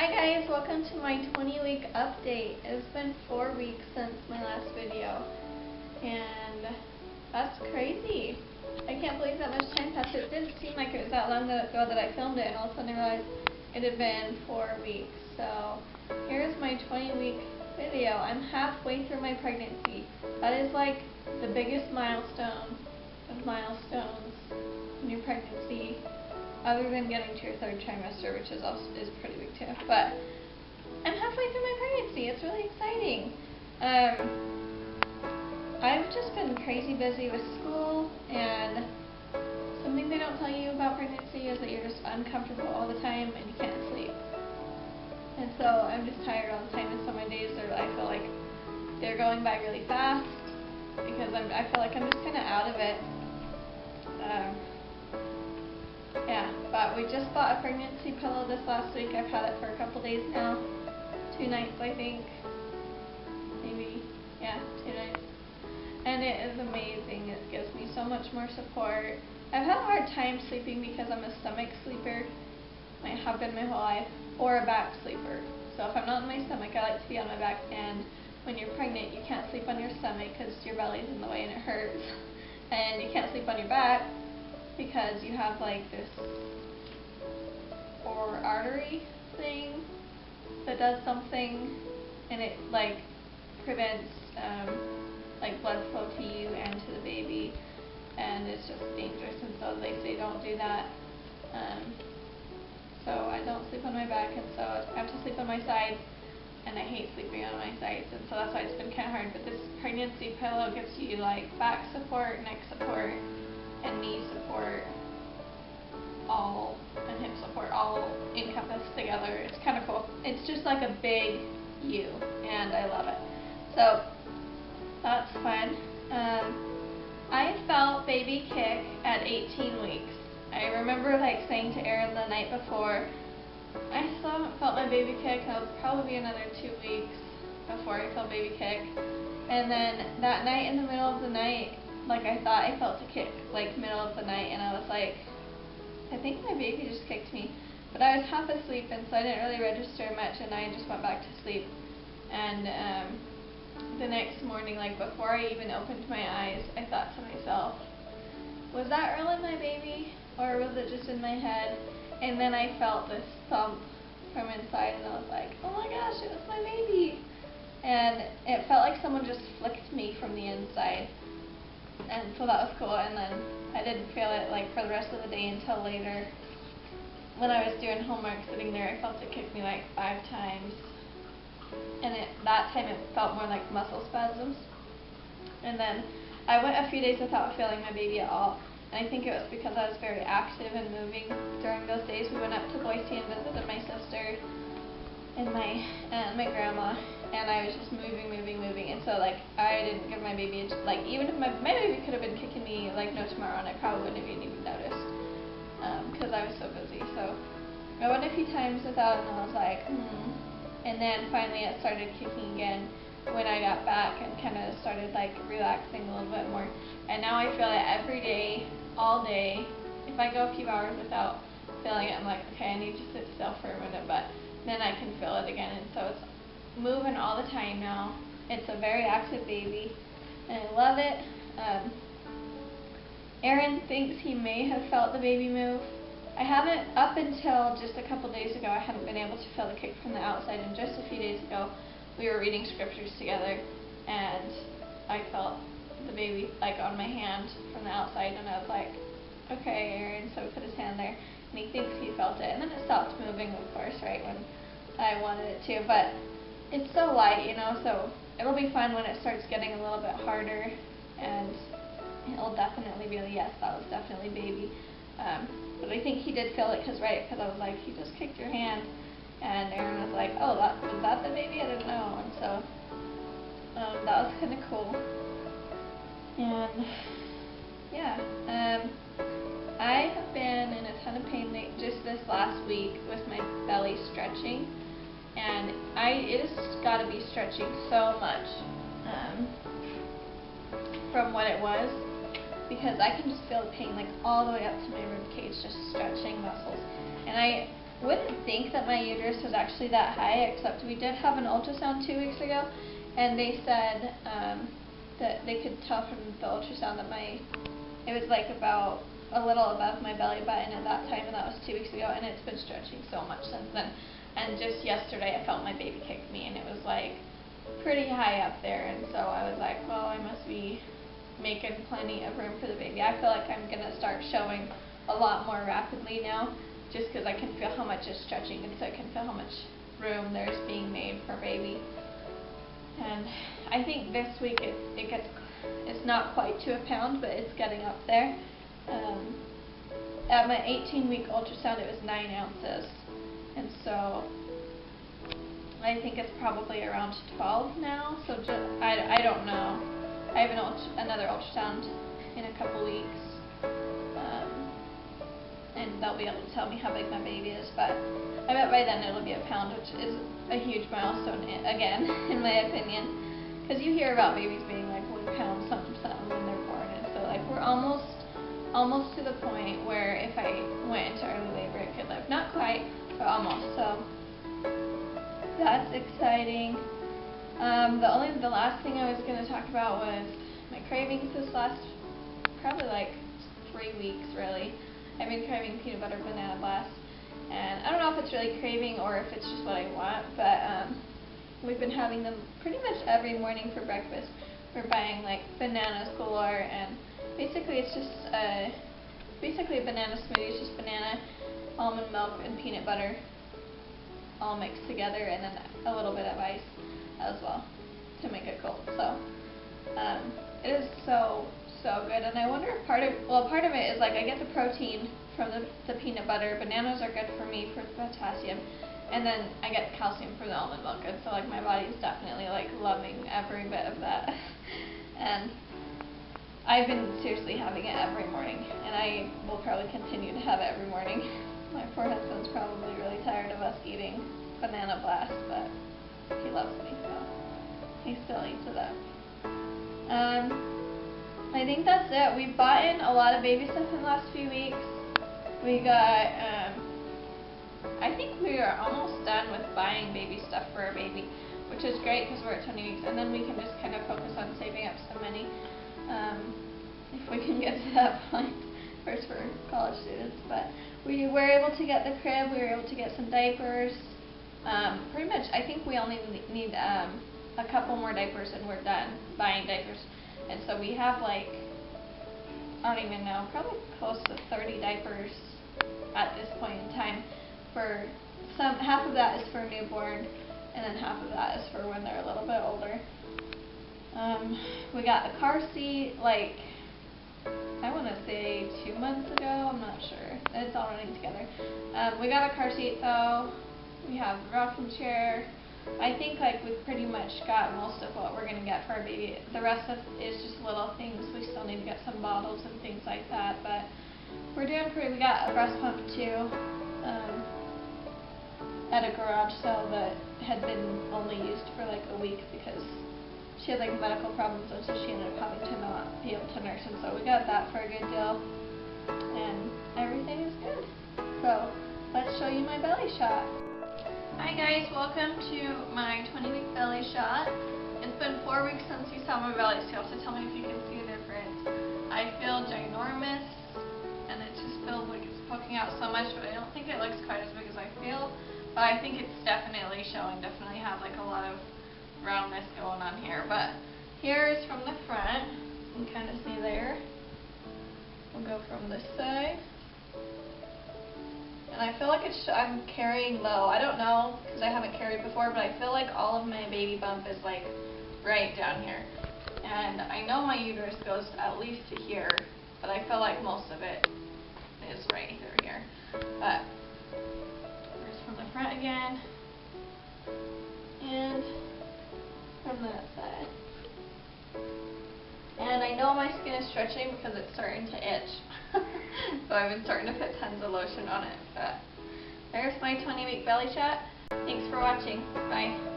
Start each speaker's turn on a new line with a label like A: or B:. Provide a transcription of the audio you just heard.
A: Hi guys, welcome to my 20-week update. It's been 4 weeks since my last video, and that's crazy. I can't believe that much time passed. It didn't seem like it was that long ago that I filmed it, and all of a sudden I realized it had been 4 weeks. So here's my 20-week video. I'm halfway through my pregnancy. That is like the biggest milestone of milestones in your pregnancy, other than getting to your 3rd trimester, which is pretty big too. But I'm halfway through my pregnancy. It's really exciting. I've just been crazy busy with school, and something they don't tell you about pregnancy is that you're just uncomfortable all the time and you can't sleep. And so I'm just tired all the time, and so my days I feel like they're going by really fast because I feel like I'm just kind of out of it. Yeah, but we just bought a pregnancy pillow this last week. I've had it for a couple days now. 2 nights, I think. Maybe. Yeah, 2 nights. And it is amazing. It gives me so much more support. I've had a hard time sleeping because I'm a stomach sleeper. I have been my whole life. Or a back sleeper. So if I'm not on my stomach, I like to be on my back. And when you're pregnant, you can't sleep on your stomach because your belly's in the way and it hurts. And you can't sleep on your back because you have like this or artery thing that does something, and it like prevents like blood flow to you and to the baby, and it's just dangerous, and so they say don't do that. So I don't sleep on my back, and so I have to sleep on my side, and I hate sleeping on my sides, and so that's why it's been kind of hard. But this pregnancy pillow gives you like back support, neck support, and knee support, all, and hip support, all encompassed together. It's kind of cool. It's just like a big U, and I love it. So that's fun. I felt baby kick at 18 weeks. I remember like saying to Aaron the night before, I still haven't felt my baby kick. That'll probably be another 2 weeks before I felt baby kick. And then that night, in the middle of the night, like I thought I felt a kick, like middle of the night, and I was like, I think my baby just kicked me. But I was half asleep, and so I didn't really register much, and I just went back to sleep. And the next morning, like before I even opened my eyes, I thought to myself, was that really my baby, or was it just in my head? And then I felt this thump from inside, and I was like, oh my gosh, it was my baby. And it felt like someone just flicked me from the inside. And so that was cool, and then I didn't feel it like for the rest of the day until later. When I was doing homework sitting there, I felt it kick me like 5 times. And that time it felt more like muscle spasms. And then I went a few days without feeling my baby at all. And I think it was because I was very active and moving during those days. We went up to Boise and visited my sister and my aunt and my grandma, and I was just moving, and so like I didn't give my baby like, even if my baby could have been kicking me like no tomorrow, and I probably wouldn't have even noticed because I was so busy. So I went a few times without, and I was like, and then finally it started kicking again when I got back and kind of started like relaxing a little bit more, and now I feel it every day, all day. If I go a few hours without feeling it, I'm like, okay, I need to sit still for a minute, but then I can feel it again, and so it's moving all the time now. It's a very active baby, and I love it. Aaron thinks he may have felt the baby move. I haven't, up until just a couple days ago, I hadn't been able to feel the kick from the outside, and just a few days ago, we were reading scriptures together, and I felt the baby like on my hand from the outside, and I was like, okay, Aaron, so we put his hand there, and he thinks he felt it, and then it stopped moving, of course, right when I wanted it to, but it's so light, you know, so it'll be fun when it starts getting a little bit harder, and it'll definitely be, yes, that was definitely baby, but I think he did feel it because I was like, he just kicked your hand, and Aaron was like, oh, was that the baby? I didn't know, and so that was kind of cool, and yeah, I have been in a ton of pain just this last week with my belly stretching, and it has got to be stretching so much from what it was, because I can just feel the pain like all the way up to my rib cage, just stretching muscles. And wouldn't think that my uterus was actually that high, except we did have an ultrasound 2 weeks ago, and they said that they could tell from the ultrasound that it was like about a little above my belly button at that time, and that was 2 weeks ago, and it's been stretching so much since then. And just yesterday I felt my baby kick me, and it was like pretty high up there, and so I was like, well, I must be making plenty of room for the baby. I feel like I'm going to start showing a lot more rapidly now, just because I can feel how much it's stretching, and so I can feel how much room there's being made for baby. And I think this week it's not quite to a pound, but it's getting up there. At my 18-week ultrasound, it was 9 ounces, and so I think it's probably around 12 now. So I don't know. I have another ultrasound in a couple weeks, and they'll be able to tell me how big my baby is. But I bet by then it'll be a pound, which is a huge milestone again, in my opinion. Because you hear about babies being like 1 pound something when they're born, and so like we're almost to the point where if I went into early labor, it could live. Not quite, but almost. So that's exciting. The last thing I was going to talk about was my cravings this last probably like 3 weeks really. I've been craving peanut butter banana blast, and I don't know if it's really craving or if it's just what I want, but we've been having them pretty much every morning for breakfast. We're buying like bananas galore, and basically it's just basically a banana smoothie. It's just banana, almond milk, and peanut butter all mixed together, and then a little bit of ice as well to make it cold. So it is so good, and I wonder if part of it is like I get the protein from the peanut butter. Bananas are good for me for potassium, and then I get calcium from the almond milk, and so like my body is definitely like loving every bit of that. And I've been seriously having it every morning, and I will probably continue to have it every morning. My poor husband's probably really tired of us eating banana blast, but he loves me, so he still eats it up. I think that's it. We've bought in a lot of baby stuff in the last few weeks. We got, I think we are almost done with buying baby stuff for our baby, which is great because we're at 20 weeks, and then we can just kind of focus on saving up some money, if we can get to that point, first for college students. But we were able to get the crib, we were able to get some diapers. Pretty much, I think we only need a couple more diapers and we're done buying diapers. And so we have like, I don't even know, probably close to 30 diapers at this point in time. For half of that is for newborn, and then half of that is for when they're a little bit older. We got the car seat like, I want to say 2 months ago, I'm not sure. It's all running together. We got a car seat though. We have a rocking chair. I think like we've pretty much got most of what we're going to get for our baby. The rest of it is just little things. We still need to get some bottles and things like that, but we're doing pretty. We got a breast pump too, at a garage sale that had been only used for like a week because she had like medical problems, and so she ended up having to not be able to nurse, and so we got that for a good deal, and everything is good. So let's show you my belly shot. Hi guys, welcome to my 20-week belly shot. It's been 4 weeks since you saw my belly, so you have to tell me if you can see a difference. I feel ginormous, and it just feels like it's poking out so much, but I don't think it looks quite as big as I feel. But I think it's definitely showing, definitely have like a lot of roundness going on here. But here is from the front, you can kind of see there. We'll go from this side. And I feel like I'm carrying low. I don't know, because I haven't carried before, but I feel like all of my baby bump is like right down here. And I know my uterus goes at least to here, but I feel like most of it is right through here. But here's from the front again, and from that side. And I know my skin is stretching because it's starting to itch. So I've been starting to put tons of lotion on it. But there's my 20-week belly shot. Thanks for watching. Bye.